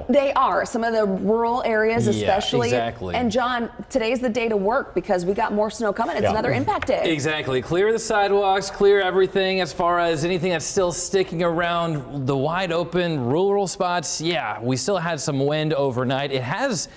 They are. Some of the rural areas especially. Yeah, exactly. And John, today's the day to work because we got more snow coming. It's another impact day. Exactly. Clear the sidewalks, clear everything as far as anything that's still sticking around the wide open rural spots. Yeah, we still had some wind overnight. It has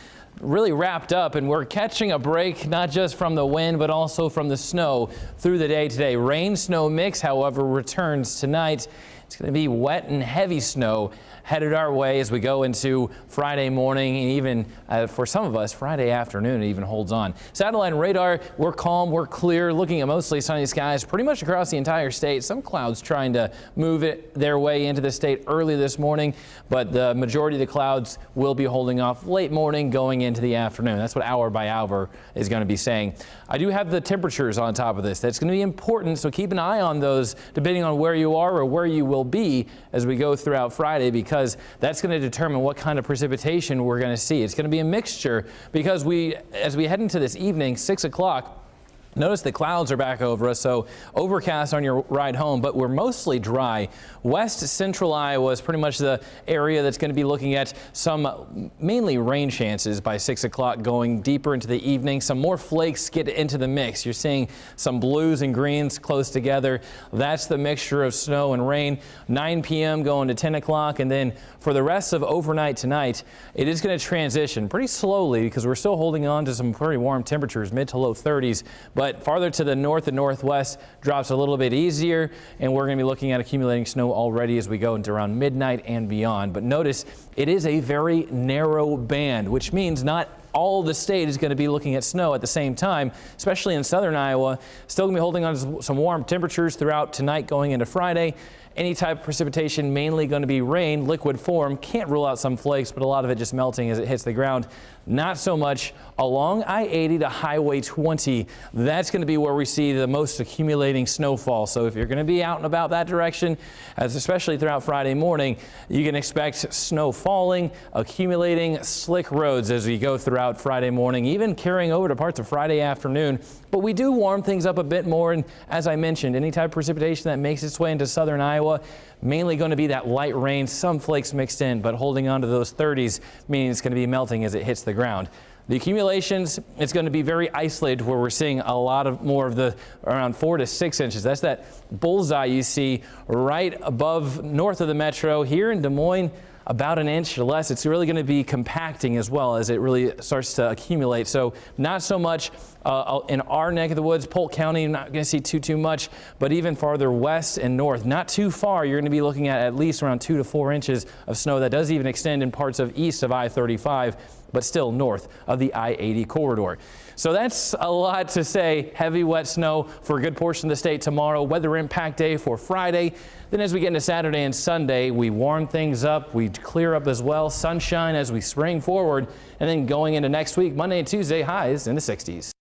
really wrapped up, and we're catching a break not just from the wind but also from the snow through the day today. Rain snow mix, however, returns tonight. It's going to be wet and heavy snow headed our way as we go into Friday morning, and even for some of us Friday afternoon it even holds on. Satellite and radar, we're calm, we're clear, looking at mostly sunny skies pretty much across the entire state. Some clouds trying to move their way into the state early this morning, but the majority of the clouds will be holding off late morning going into the afternoon. That's what hour by hour is going to be saying. I do have the temperatures on top of this. That's going to be important, so keep an eye on those depending on where you are or where you will be as we go throughout Friday, because that's going to determine what kind of precipitation we're going to see. It's going to be a mixture because as we head into this evening, 6 o'clock, notice the clouds are back over us, so overcast on your ride home, but we're mostly dry. West central Iowa is pretty much the area that's going to be looking at some mainly rain chances by 6 o'clock going deeper into the evening. Some more flakes get into the mix. You're seeing some blues and greens close together. That's the mixture of snow and rain. 9 p.m. going to 10 o'clock, and then for the rest of overnight tonight, it is going to transition pretty slowly because we're still holding on to some pretty warm temperatures, mid to low 30s. But farther to the north and northwest drops a little bit easier, and we're going to be looking at accumulating snow already as we go into around midnight and beyond. But notice it is a very narrow band, which means not all the state is going to be looking at snow at the same time, especially in southern Iowa. Still going to be holding on to some warm temperatures throughout tonight going into Friday. Any type of precipitation mainly going to be rain, liquid form. Can't rule out some flakes, but a lot of it just melting as it hits the ground. Not so much along I-80 to Highway 20. That's going to be where we see the most accumulating snowfall. So if you're going to be out and about that direction, especially throughout Friday morning, you can expect snow falling, accumulating, slick roads as we go throughout Friday morning, even carrying over to parts of Friday afternoon. But we do warm things up a bit more, and as I mentioned, any type of precipitation that makes its way into southern Iowa, mainly going to be that light rain, some flakes mixed in, but holding on to those 30s, meaning it's going to be melting as it hits the ground. The accumulations, it's going to be very isolated where we're seeing a lot more of the around 4 to 6 inches. That's that bullseye you see right above north of the metro. Here in Des Moines, about an inch or less. It's really going to be compacting as well as it really starts to accumulate. So not so much in our neck of the woods, Polk County, not going to see too much, but even farther west and north, not too far, you're going to be looking at least around 2 to 4 inches of snow. That does even extend in parts of east of I-35, but still north of the I-80 corridor. So that's a lot to say. Heavy, wet snow for a good portion of the state tomorrow. Weather impact day for Friday. Then as we get into Saturday and Sunday, we warm things up. We clear up as well. Sunshine as we spring forward. And then going into next week, Monday and Tuesday, highs in the 60s.